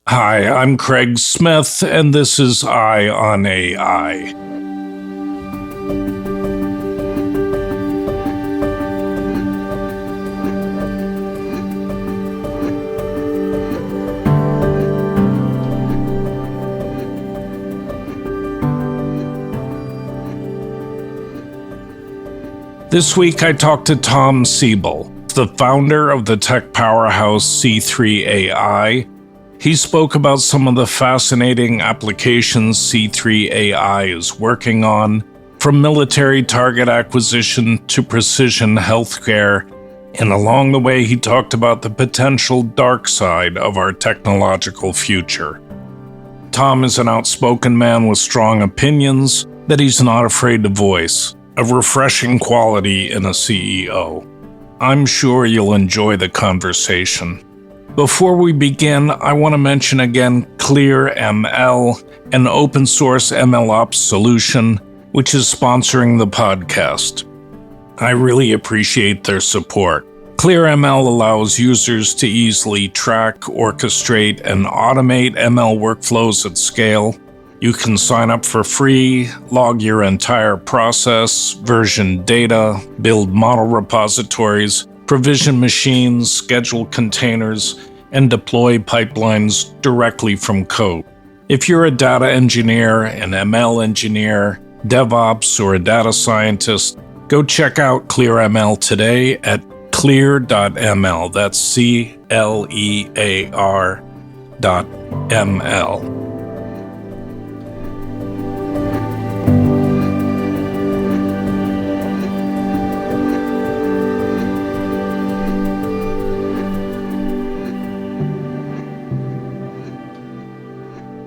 Hi, I'm Craig Smith, and this is Eye on AI. This week I talked to Tom Seibel, the founder of the tech powerhouse C3.AI. He spoke about some of the fascinating applications C3.AI is working on, from military target acquisition to precision healthcare, and along the way he talked about the potential dark side of our technological future. Tom is an outspoken man with strong opinions that he's not afraid to voice, a refreshing quality in a CEO. I'm sure you'll enjoy the conversation. Before we begin, I want to mention again ClearML, an open source MLOps solution, which is sponsoring the podcast. I really appreciate their support. ClearML allows users to easily track, orchestrate, and automate ML workflows at scale. You can sign up for free, log your entire process, version data, build model repositories, provision machines, schedule containers, and deploy pipelines directly from code. If you're a data engineer, an ML engineer, DevOps, or a data scientist, go check out ClearML today at clear.ml. That's CLEAR.ml.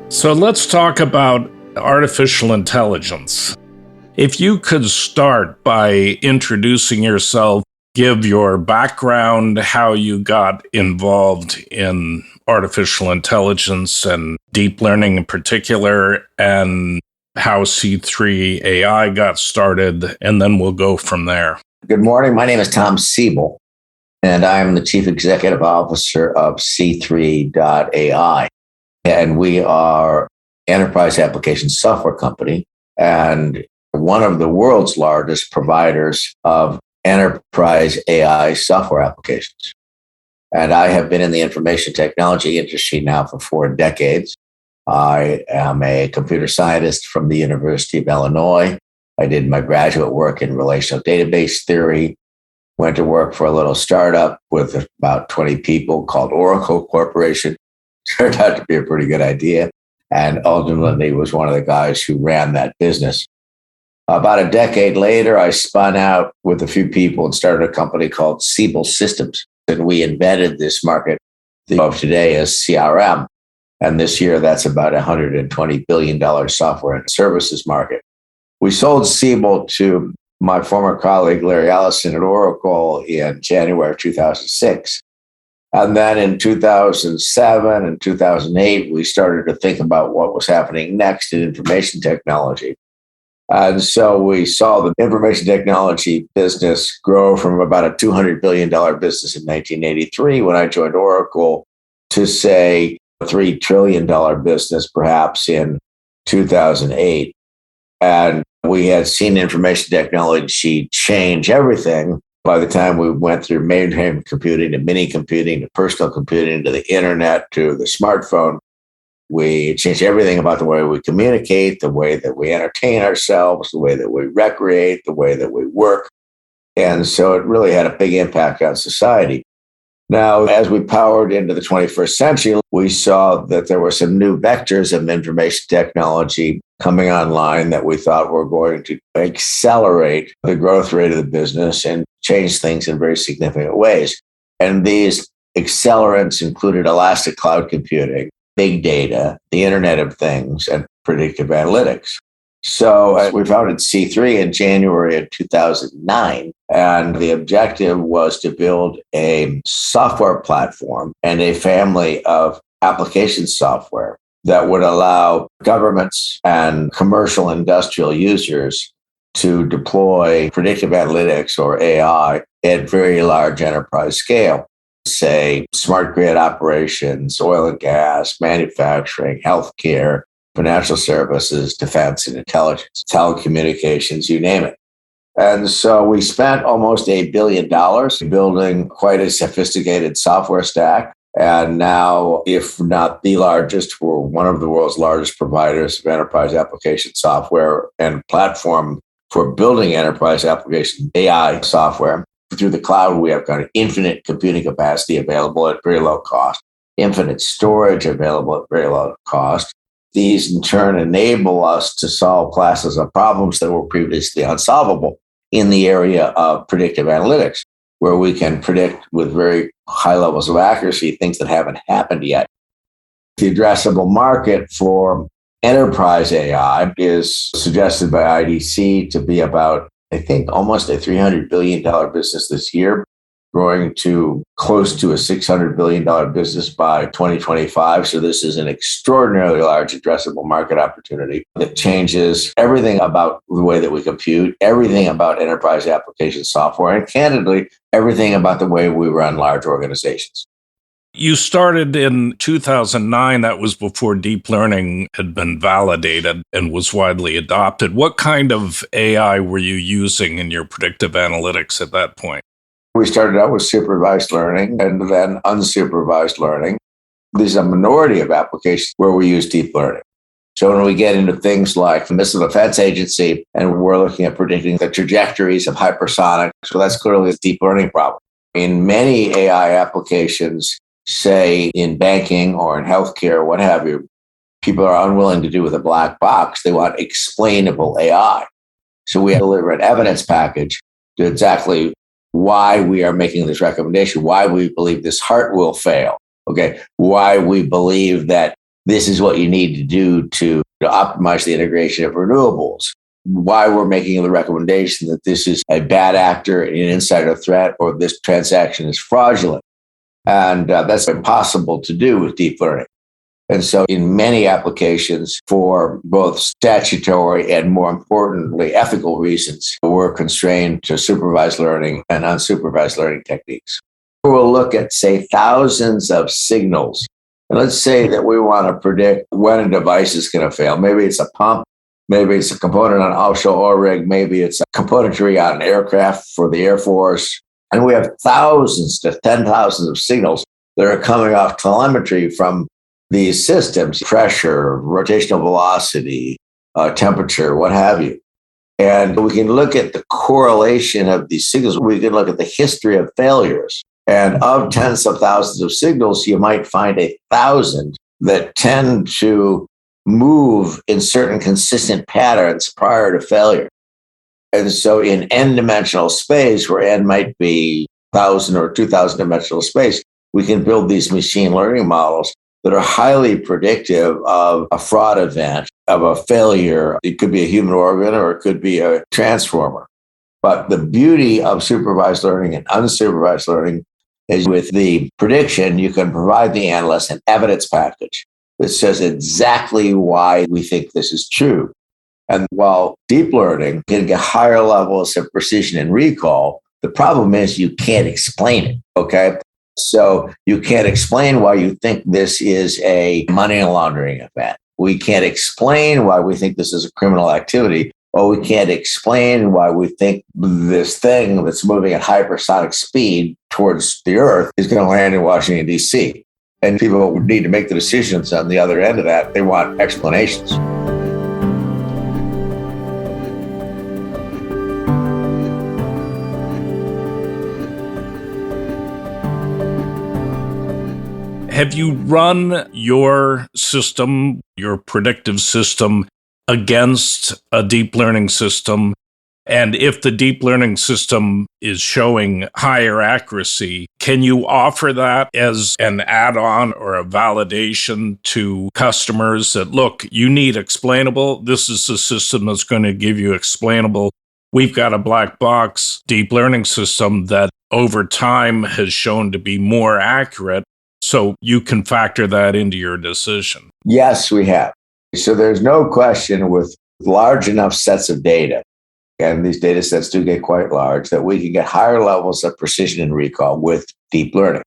So let's talk about artificial intelligence. If you could start by introducing yourself, give your background, how you got involved in artificial intelligence and deep learning in particular, and how C3.AI got started, and then we'll go from there. Good morning. My name is Tom Seibel, and I'm the Chief Executive Officer of C3.AI. And we are enterprise application software company and one of the world's largest providers of enterprise AI software applications. And I have been in the information technology industry now for 4 decades. I am a computer scientist from the University of Illinois. I did my graduate work in relational database theory, went to work for a little startup with about 20 people called Oracle Corporation. Turned out to be a pretty good idea, and ultimately was one of the guys who ran that business. About a decade later, I spun out with a few people and started a company called Seibel Systems, and we invented this market of today as CRM. And this year, that's about $120 billion software and services market. We sold Seibel to my former colleague, Larry Ellison at Oracle in January of 2006. And then in 2007 and 2008, we started to think about what was happening next in information technology. And so we saw the information technology business grow from about a $200 billion business in 1983 when I joined Oracle to, say, a $3 trillion business perhaps in 2008. And we had seen information technology change everything. By the time we went through mainframe computing to mini computing to personal computing to the internet to the smartphone, we changed everything about the way we communicate, the way that we entertain ourselves, the way that we recreate, the way that we work. And so it really had a big impact on society. Now, as we powered into the 21st century, we saw that there were some new vectors of information technology coming online that we thought were going to accelerate the growth rate of the business and change things in very significant ways. And these accelerants included elastic cloud computing, big data, the Internet of Things, and predictive analytics. So we founded C3 in January of 2009, and the objective was to build a software platform and a family of application software that would allow governments and commercial industrial users to deploy predictive analytics or AI at very large enterprise scale. say, smart grid operations, oil and gas, manufacturing, healthcare, financial services, defense and intelligence, telecommunications, you name it. And so we spent almost $1 billion building quite a sophisticated software stack. And now, if not the largest, we're one of the world's largest providers of enterprise application software and platform for building enterprise application AI software. Through the cloud, we have kind of infinite computing capacity available at very low cost, infinite storage available at very low cost. These, in turn, enable us to solve classes of problems that were previously unsolvable in the area of predictive analytics, where we can predict with very high levels of accuracy things that haven't happened yet. The addressable market for enterprise AI is suggested by IDC to be about, I think, almost a $300 billion business this year, growing to close to a $600 billion business by 2025. So this is an extraordinarily large addressable market opportunity that changes everything about the way that we compute, everything about enterprise application software, and candidly, everything about the way we run large organizations. You started in 2009. That was before deep learning had been validated and was widely adopted. What kind of AI were you using in your predictive analytics at that point? We started out with supervised learning and then unsupervised learning. There's a minority of applications where we use deep learning. So when we get into things like the Missile Defense Agency and we're looking at predicting the trajectories of hypersonic, so that's clearly a deep learning problem. In many AI applications, say in banking or in healthcare, what have you, people are unwilling to do with a black box. They want explainable AI. So we deliver an evidence package to exactly why we are making this recommendation, why we believe this heart will fail, okay? Why we believe that this is what you need to do to optimize the integration of renewables, why we're making the recommendation that this is a bad actor, an insider threat, or this transaction is fraudulent. And that's impossible to do with deep learning. And so in many applications, for both statutory and, more importantly, ethical reasons, we're constrained to supervised learning and unsupervised learning techniques. We'll look at, say, thousands of signals. And let's say that we want to predict when a device is going to fail. Maybe it's a pump. Maybe it's a component on an offshore oil rig. Maybe it's a componentry on an aircraft for the Air Force. And we have thousands to 10,000s of signals that are coming off telemetry from these systems, pressure, rotational velocity, temperature, what have you. And we can look at the correlation of these signals. We can look at the history of failures. And of tens of thousands of signals, you might find 1,000 that tend to move in certain consistent patterns prior to failure. And so in n-dimensional space, where n might be 1,000 or 2,000 dimensional space, we can build these machine learning models that are highly predictive of a fraud event, of a failure. It could be a human organ or it could be a transformer. But the beauty of supervised learning and unsupervised learning is with the prediction, you can provide the analyst an evidence package that says exactly why we think this is true. And while deep learning can get higher levels of precision and recall, the problem is you can't explain it, okay? So you can't explain why you think this is a money laundering event. We can't explain why we think this is a criminal activity, or we can't explain why we think this thing that's moving at hypersonic speed towards the Earth is going to land in Washington, D.C. And people need to make the decisions on the other end of that. They want explanations. Have you run your system, your predictive system, against a deep learning system? And if the deep learning system is showing higher accuracy, can you offer that as an add-on or a validation to customers that, look, you need explainable. This is the system that's going to give you explainable. We've got a black box deep learning system that over time has shown to be more accurate. So you can factor that into your decision. Yes, we have. So there's no question with large enough sets of data, and these data sets do get quite large, that we can get higher levels of precision and recall with deep learning.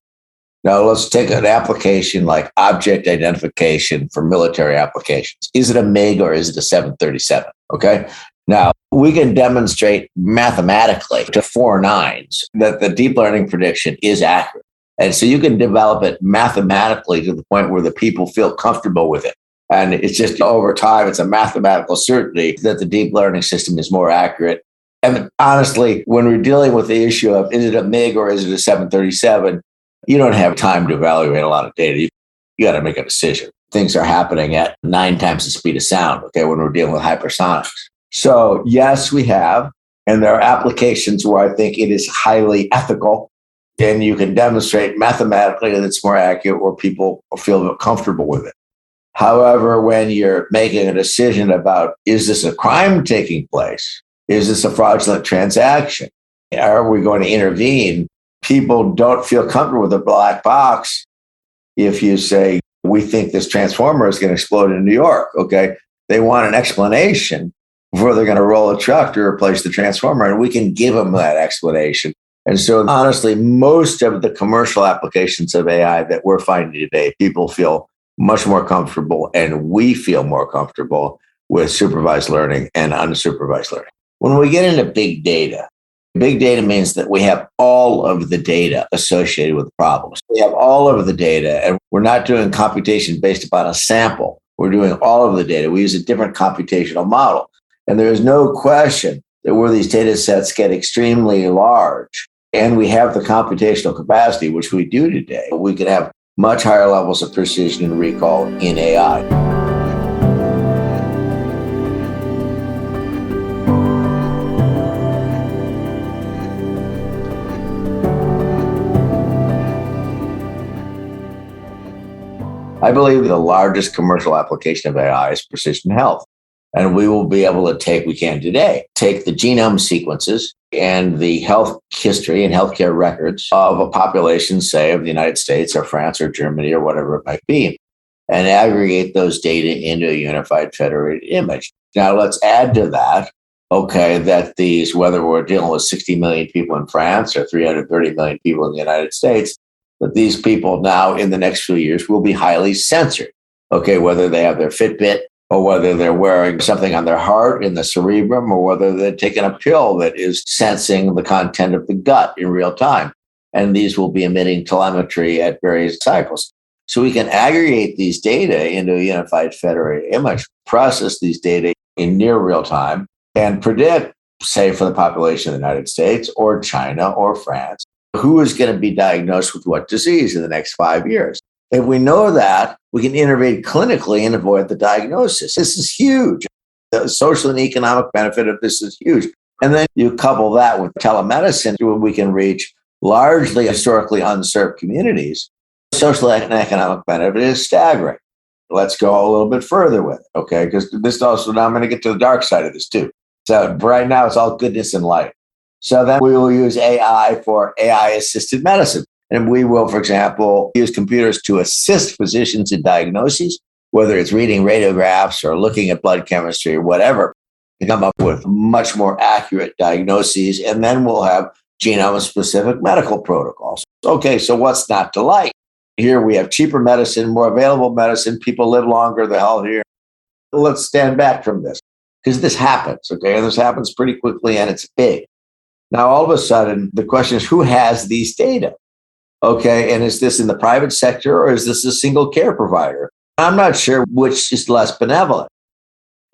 Now, let's take an application like object identification for military applications. Is it a MiG or is it a 737? Okay. Now, we can demonstrate mathematically to 4 nines that the deep learning prediction is accurate. And so you can develop it mathematically to the point where the people feel comfortable with it. And it's just over time, it's a mathematical certainty that the deep learning system is more accurate. And honestly, when we're dealing with the issue of is it a MiG or is it a 737, you don't have time to evaluate a lot of data. You got to make a decision. Things are happening at 9 times the speed of sound, okay, when we're dealing with hypersonics. So, yes, we have. And there are applications where I think it is highly ethical and you can demonstrate mathematically that it's more accurate where people feel comfortable with it. However, when you're making a decision about is this a crime taking place? Is this a fraudulent transaction? Are we going to intervene? People don't feel comfortable with a black box if you say, we think this transformer is going to explode in New York. Okay. They want an explanation before they're going to roll a truck to replace the transformer. And we can give them that explanation. And so, honestly, most of the commercial applications of AI that we're finding today, people feel much more comfortable, and we feel more comfortable with supervised learning and unsupervised learning. When we get into big data means that we have all of the data associated with problems. We have all of the data, and we're not doing computation based upon a sample. We're doing all of the data. We use a different computational model. And there is no question that where these data sets get extremely large, and we have the computational capacity, which we do today, we can have much higher levels of precision and recall in AI. I believe the largest commercial application of AI is precision health. And we will be able to take the genome sequences and the health history and healthcare records of a population, say, of the United States or France or Germany or whatever it might be, and aggregate those data into a unified federated image. Now, let's add to that, that whether we're dealing with 60 million people in France or 330 million people in the United States, that these people now in the next few years will be highly censored, whether they have their Fitbit, or whether they're wearing something on their heart in the cerebrum, or whether they're taking a pill that is sensing the content of the gut in real time. And these will be emitting telemetry at various cycles. So we can aggregate these data into a unified federated image, process these data in near real time, and predict, say, for the population of the United States or China or France, who is going to be diagnosed with what disease in the next 5 years. If we know that, we can intervene clinically and avoid the diagnosis. This is huge. The social and economic benefit of this is huge. And then you couple that with telemedicine, where we can reach largely historically unserved communities. Social and economic benefit is staggering. Let's go a little bit further with it, because this also, now I'm going to get to the dark side of this too. So right now, it's all goodness and light. So then we will use AI for AI-assisted medicine. And we will, for example, use computers to assist physicians in diagnoses, whether it's reading radiographs or looking at blood chemistry or whatever, to come up with much more accurate diagnoses. And then we'll have genome-specific medical protocols. So what's not to like? Here we have cheaper medicine, more available medicine. People live longer, they're healthier. Let's stand back from this, because this happens, and this happens pretty quickly, and it's big. Now, all of a sudden, the question is, who has these data? And is this in the private sector or is this a single care provider? I'm not sure which is less benevolent.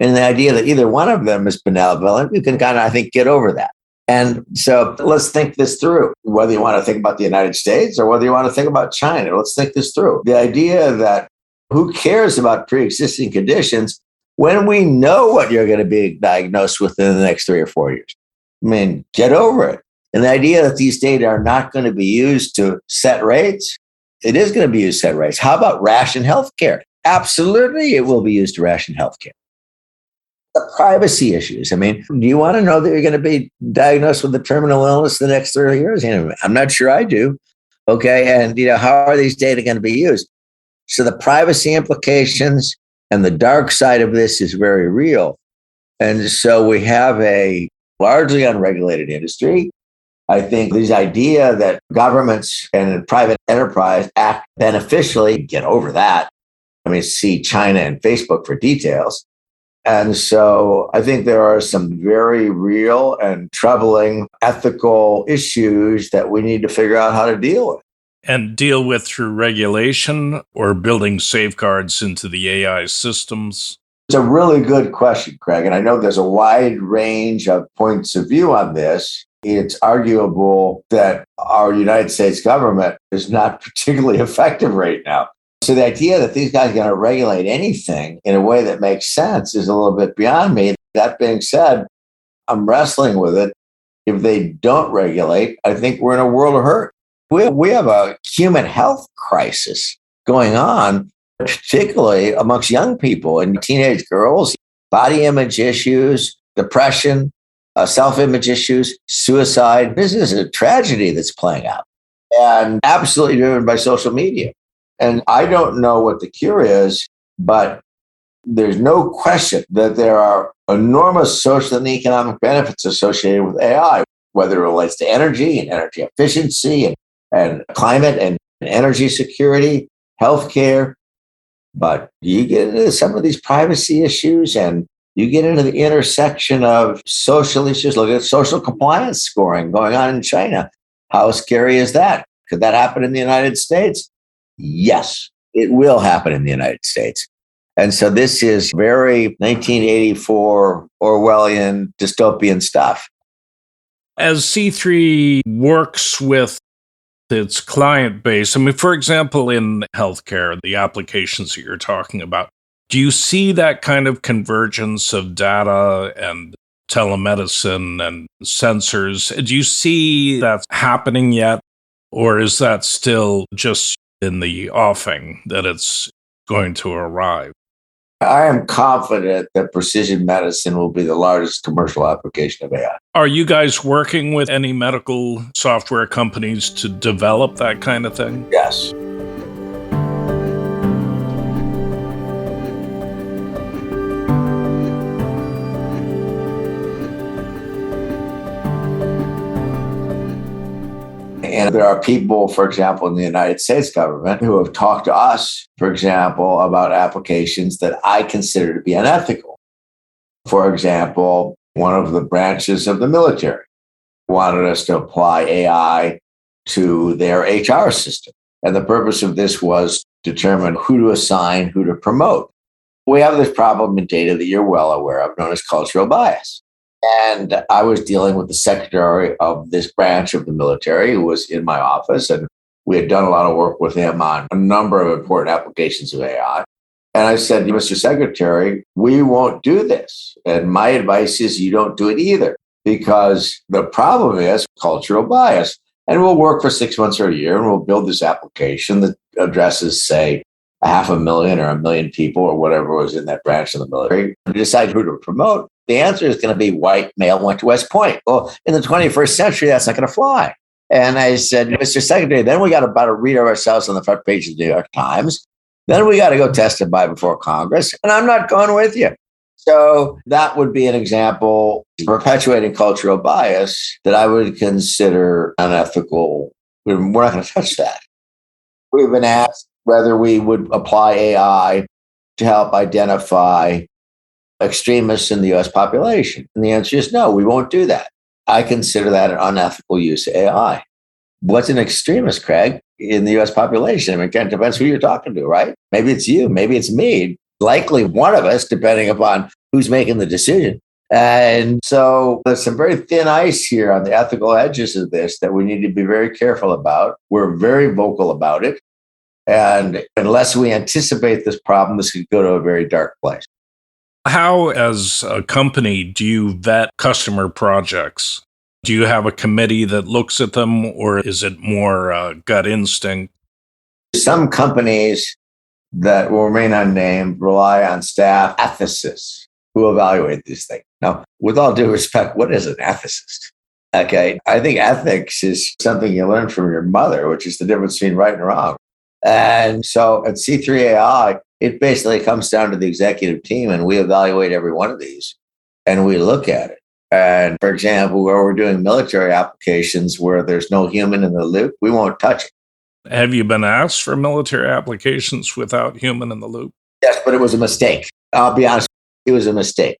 And the idea that either one of them is benevolent, you can kind of, I think, get over that. And so let's think this through, whether you want to think about the United States or whether you want to think about China. Let's think this through. The idea that who cares about pre-existing conditions when we know what you're going to be diagnosed with in the next 3 or 4 years? I mean, get over it. And the idea that these data are not going to be used to set rates, it is going to be used to set rates. How about ration healthcare? Absolutely, it will be used to ration healthcare. The privacy issues. I mean, do you want to know that you're going to be diagnosed with a terminal illness the next 30 years? I'm not sure I do. And how are these data going to be used? So the privacy implications and the dark side of this is very real. And so we have a largely unregulated industry. I think this idea that governments and private enterprise act beneficially, get over that. I mean, see China and Facebook for details. And so I think there are some very real and troubling ethical issues that we need to figure out how to deal with. And deal with through regulation or building safeguards into the AI systems? It's a really good question, Craig. And I know there's a wide range of points of view on this. It's arguable that our United States government is not particularly effective right now. So the idea that these guys are going to regulate anything in a way that makes sense is a little bit beyond me. That being said, I'm wrestling with it. If they don't regulate, I think we're in a world of hurt. We have a human health crisis going on, particularly amongst young people and teenage girls, body image issues, depression, self-image issues, suicide. This is a tragedy that's playing out and absolutely driven by social media. And I don't know what the cure is, but there's no question that there are enormous social and economic benefits associated with AI, whether it relates to energy and energy efficiency and climate and energy security, healthcare. But you get into some of these privacy issues and you get into the intersection of social issues. Look at social compliance scoring going on in China. How scary is that? Could that happen in the United States? Yes, it will happen in the United States. And so this is very 1984 Orwellian dystopian stuff. As C3 works with its client base, I mean, for example, in healthcare, the applications that you're talking about, do you see that kind of convergence of data and telemedicine and sensors? Do you see that happening yet? Or is that still just in the offing that it's going to arrive? I am confident that precision medicine will be the largest commercial application of AI. Are you guys working with any medical software companies to develop that kind of thing? Yes. And there are people, for example, in the United States government who have talked to us, for example, about applications that I consider to be unethical. For example, one of the branches of the military wanted us to apply AI to their HR system. And the purpose of this was to determine who to assign, who to promote. We have this problem in data that you're well aware of, known as cultural bias. And I was dealing with the secretary of this branch of the military who was in my office. And we had done a lot of work with him on a number of important applications of AI. And I said, Mr. Secretary, we won't do this. And my advice is you don't do it either, because the problem is cultural bias. And we'll work for 6 months or a year and we'll build this application that addresses, say, 500,000 or 1 million people or whatever was in that branch of the military, to decide who to promote. The answer is going to be white male went to West Point. Well, in the 21st century, that's not going to fly. And I said, Mr. Secretary, then we got to read ourselves on the front page of the New York Times. Then we got to go testify before Congress. And I'm not going with you. So that would be an example of perpetuating cultural bias that I would consider unethical. We're not going to touch that. We've been asked whether we would apply AI to help identify extremists in the US population. And the answer is no, we won't do that. I consider that an unethical use of AI. What's an extremist, Craig, in the US population? I mean, it depends who you're talking to, right? Maybe it's you, maybe it's me, likely one of us, depending upon who's making the decision. And so there's some very thin ice here on the ethical edges of this that we need to be very careful about. We're very vocal about it. And unless we anticipate this problem, this could go to a very dark place. How, as a company, do you vet customer projects? Do you have a committee that looks at them, or is it more gut instinct? Some companies that will remain unnamed rely on staff ethicists who evaluate these things. Now, with all due respect, what is an ethicist? Okay, I think ethics is something you learn from your mother, which is the difference between right and wrong. And so at C3.AI, it basically comes down to the executive team, and we evaluate every one of these and we look at it. And for example, where we're doing military applications where there's no human in the loop, we won't touch it. Have you been asked for military applications without human in the loop? Yes, but it was a mistake. I'll be honest, it was a mistake.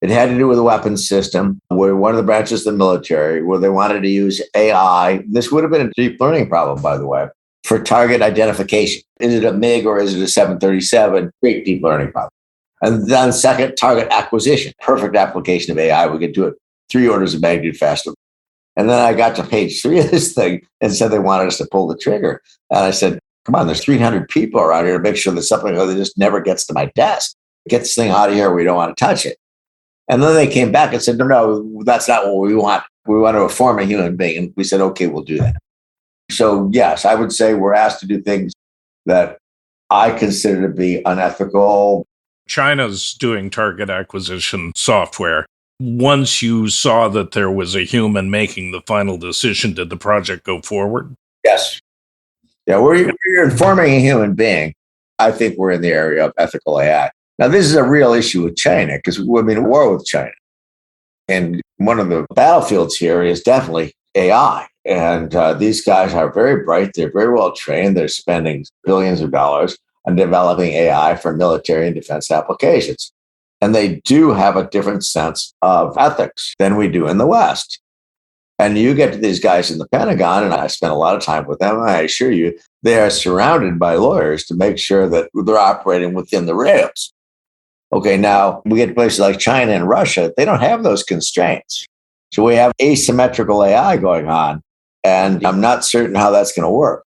It had to do with a weapons system where one of the branches of the military, where they wanted to use AI. This would have been a deep learning problem, by the way, for target identification. Is it a MiG or is it a 737? Great deep learning problem. And then second, target acquisition. Perfect application of AI. We could do it 3 orders of magnitude faster. And then I got to page 3 of this thing and said they wanted us to pull the trigger. And I said, come on, there's 300 people around here to make sure that something that just never gets to my desk. Get this thing out of here. We don't want to touch it. And then they came back and said, no, that's not what we want. We want to form a human being. And we said, okay, we'll do that. So yes, I would say we're asked to do things that I consider to be unethical. China's doing target acquisition software. Once you saw that there was a human making the final decision, did the project go forward? Yes. Yeah, we're informing a human being. I think we're in the area of ethical AI. Now, this is a real issue with China because we're in war with China. And one of the battlefields here is definitely AI. And these guys are very bright. They're very well trained. They're spending billions of dollars on developing AI for military and defense applications. And they do have a different sense of ethics than we do in the West. And you get to these guys in the Pentagon, and I spent a lot of time with them, and I assure you, they are surrounded by lawyers to make sure that they're operating within the rails. Okay, now we get to places like China and Russia, they don't have those constraints. So we have asymmetrical AI going on, and I'm not certain how that's going to work.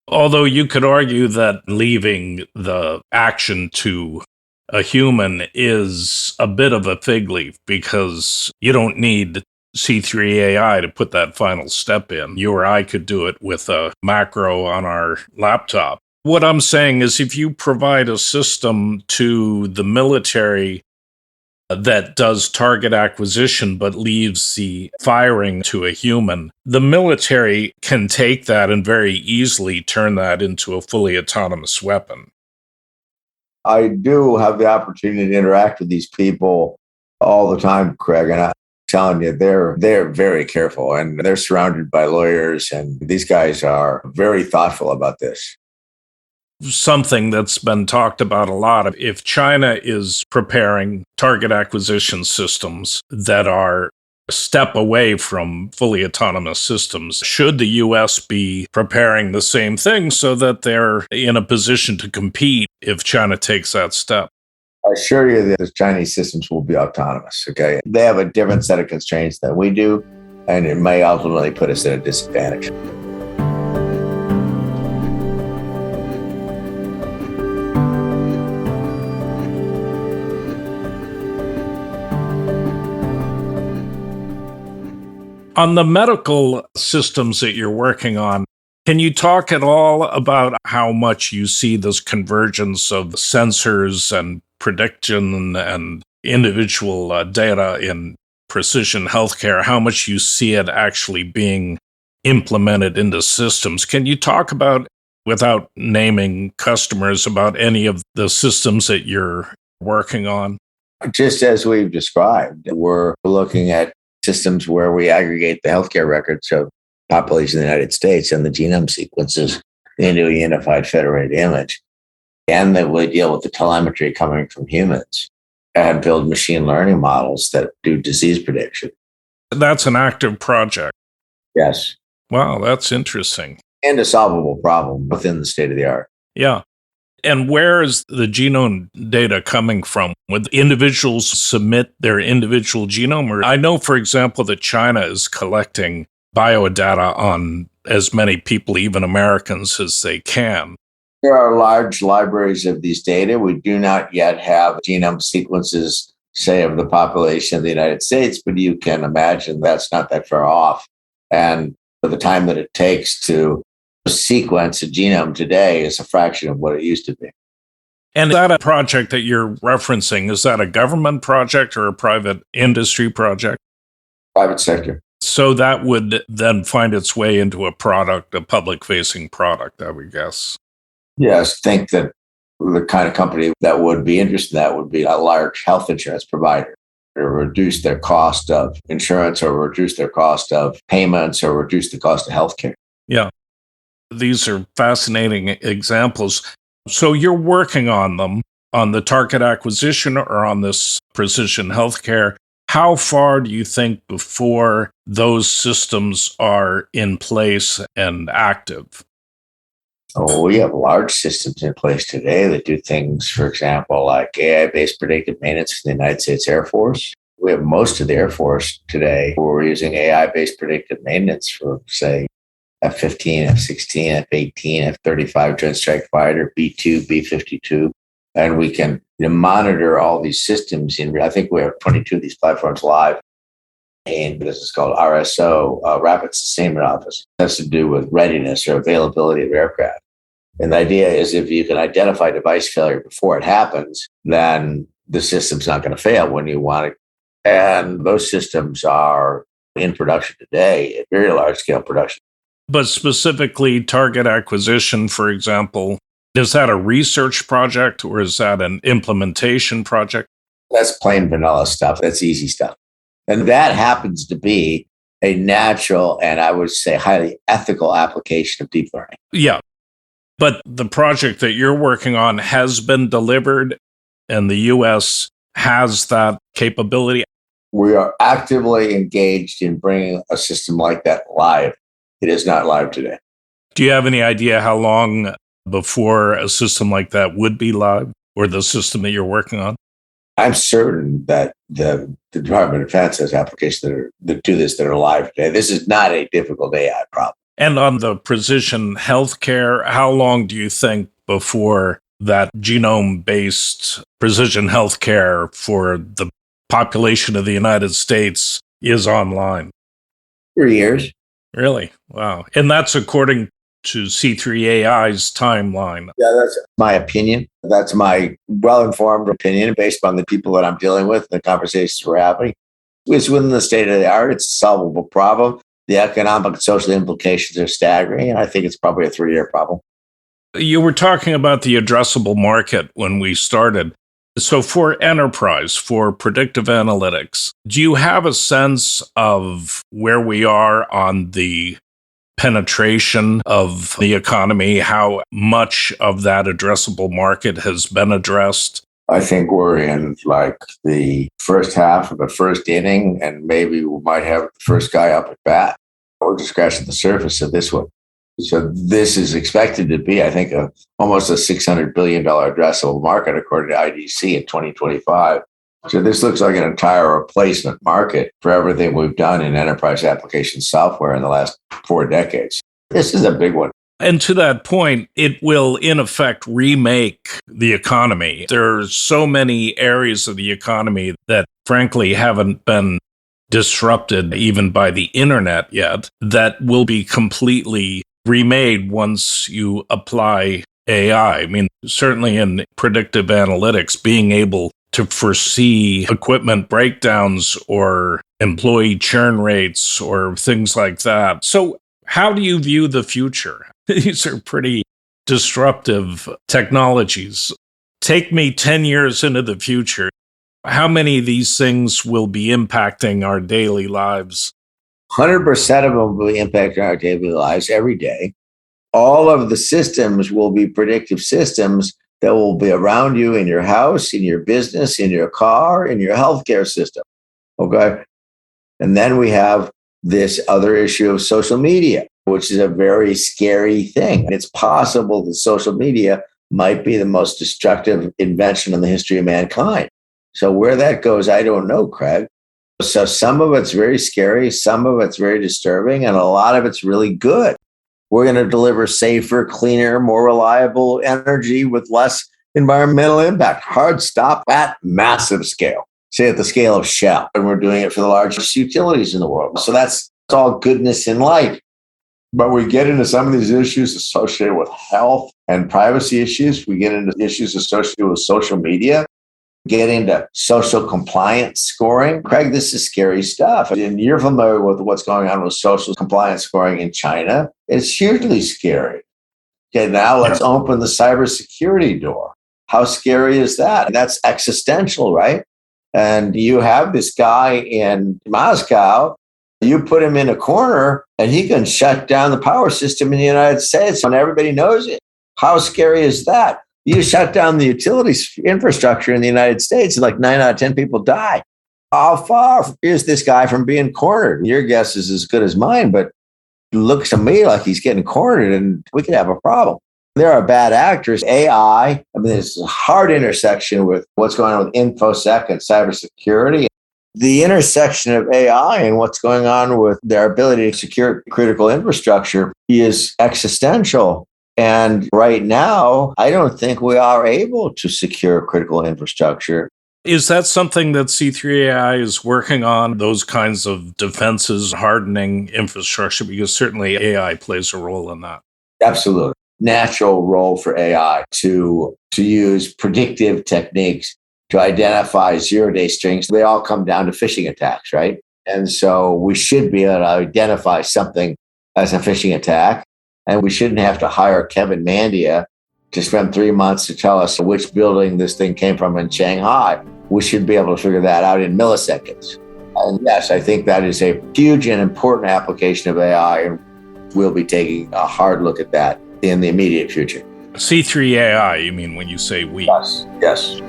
Although you could argue that leaving the action to a human is a bit of a fig leaf because you don't need C3.AI to put that final step in. You or I could do it with a macro on our laptop. What I'm saying is if you provide a system to the military that does target acquisition but leaves the firing to a human, the military can take that and very easily turn that into a fully autonomous weapon. I do have the opportunity to interact with these people all the time, Craig, and I'm telling you, they're very careful and they're surrounded by lawyers, and these guys are very thoughtful about this. Something that's been talked about a lot. If China is preparing target acquisition systems that are a step away from fully autonomous systems, should the U.S. be preparing the same thing so that they're in a position to compete if China takes that step? I assure you that the Chinese systems will be autonomous, okay? They have a different set of constraints than we do, and it may ultimately put us at a disadvantage. On the medical systems that you're working on, can you talk at all about how much you see this convergence of sensors and prediction and individual data in precision healthcare, how much you see it actually being implemented into systems? Can you talk about, without naming customers, about any of the systems that you're working on? Just as we've described, we're looking at systems where we aggregate the healthcare records of population of the United States and the genome sequences into a unified federated image. And that we deal with the telemetry coming from humans and build machine learning models that do disease prediction. That's an active project. Yes. Wow, that's interesting. And a solvable problem within the state of the art. Yeah. And where is the genome data coming from? Would individuals submit their individual genome? Or I know, for example, that China is collecting biodata on as many people, even Americans, as they can. There are large libraries of these data. We do not yet have genome sequences, say, of the population of the United States, but you can imagine that's not that far off. And for the time that it takes to sequence a genome today is a fraction of what it used to be. And is that a project that you're referencing? Is that a government project or a private industry project? Private sector. So that would then find its way into a product, a public-facing product, I would guess. Yes, think that the kind of company that would be interested in that would be a large health insurance provider. or reduce their cost of insurance or reduce their cost of payments or reduce the cost of healthcare. Yeah, these are fascinating examples. So you're working on them, on the target acquisition or on this precision healthcare. How far do you think before those systems are in place and active? Oh, we have large systems in place today that do things, for example, like AI-based predictive maintenance for the United States Air Force. We have most of the Air Force today who are using AI-based predictive maintenance for, say, F-15, F-16, F-18, F-35 Joint Strike Fighter, B-2, B-52. And we can monitor all these systems. I think we have 22 of these platforms live. And this is called RSO, Rapid Sustainment Office. It has to do with readiness or availability of aircraft. And the idea is if you can identify device failure before it happens, then the system's not going to fail when you want it. And those systems are in production today, at very large scale production. But specifically, target acquisition, for example, is that a research project or is that an implementation project? That's plain vanilla stuff. That's easy stuff. And that happens to be a natural and I would say highly ethical application of deep learning. Yeah. But the project that you're working on has been delivered and the US has that capability. We are actively engaged in bringing a system like that live. It is not live today. Do you have any idea how long before a system like that would be live or the system that you're working on? I'm certain that the Department of Defense has applications that do this that are live today. This is not a difficult AI problem. And on the precision healthcare, how long do you think before that genome-based precision healthcare for the population of the United States is online? 3 years. Really? Wow. And that's according to C3.AI's timeline. Yeah, that's my opinion. That's my well-informed opinion based on the people that I'm dealing with, the conversations we're having. It's within the state of the art. It's a solvable problem. The economic and social implications are staggering, and I think it's probably a 3-year problem. You were talking about the addressable market when we started. So for enterprise, for predictive analytics, do you have a sense of where we are on the penetration of the economy, how much of that addressable market has been addressed? I think we're in like the first half of the first inning, and maybe we might have the first guy up at bat. We're just scratching the surface of this one. So this is expected to be, I think, almost a $600 billion addressable market, according to IDC in 2025. So this looks like an entire replacement market for everything we've done in enterprise application software in the last 4 decades. This is a big one. And to that point, it will, in effect, remake the economy. There are so many areas of the economy that, frankly, haven't been disrupted even by the internet yet, that will be completely remade once you apply AI. I mean, certainly in predictive analytics, being able to foresee equipment breakdowns or employee churn rates or things like that. So how do you view the future? These are pretty disruptive technologies. Take me 10 years into the future. How many of these things will be impacting our daily lives? 100% of them will be impacting our daily lives every day. All of the systems will be predictive systems that will be around you in your house, in your business, in your car, in your healthcare system. Okay. And then we have this other issue of social media, which is a very scary thing. It's possible that social media might be the most destructive invention in the history of mankind. So where that goes, I don't know, Craig. So some of it's very scary, some of it's very disturbing, and a lot of it's really good. We're going to deliver safer, cleaner, more reliable energy with less environmental impact. Hard stop at massive scale, say at the scale of Shell. And we're doing it for the largest utilities in the world. So that's all goodness in light. But we get into some of these issues associated with health and privacy issues. We get into issues associated with social media, get into social compliance scoring. Craig, this is scary stuff. And you're familiar with what's going on with social compliance scoring in China. It's hugely scary. Okay, now let's open the cybersecurity door. How scary is that? That's existential, right? And you have this guy in Moscow, you put him in a corner and he can shut down the power system in the United States and everybody knows it. How scary is that? You shut down the utilities infrastructure in the United States, and like 9 out of 10 people die. How far is this guy from being cornered? Your guess is as good as mine, but it looks to me like he's getting cornered and we could have a problem. There are bad actors. AI, I mean, there's a hard intersection with what's going on with InfoSec and cybersecurity. The intersection of AI and what's going on with their ability to secure critical infrastructure is existential. And right now, I don't think we are able to secure critical infrastructure. Is that something that C3.AI is working on, those kinds of defenses, hardening infrastructure? Because certainly AI plays a role in that. Absolutely. Natural role for AI to use predictive techniques to identify zero-day strings. They all come down to phishing attacks, right? And so we should be able to identify something as a phishing attack. And we shouldn't have to hire Kevin Mandia to spend 3 months to tell us which building this thing came from in Shanghai. We should be able to figure that out in milliseconds. And yes, I think that is a huge and important application of AI. And we'll be taking a hard look at that in the immediate future. C3.AI, you mean when you say we? Yes.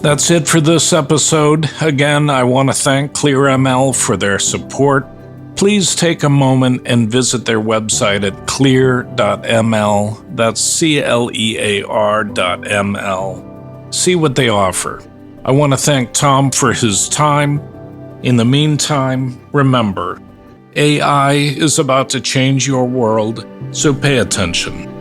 That's it for this episode. Again, I want to thank ClearML for their support. Please take a moment and visit their website at clear.ml. That's CLEAR.ml. See what they offer. I want to thank Tom for his time. In the meantime, remember, AI is about to change your world, so pay attention.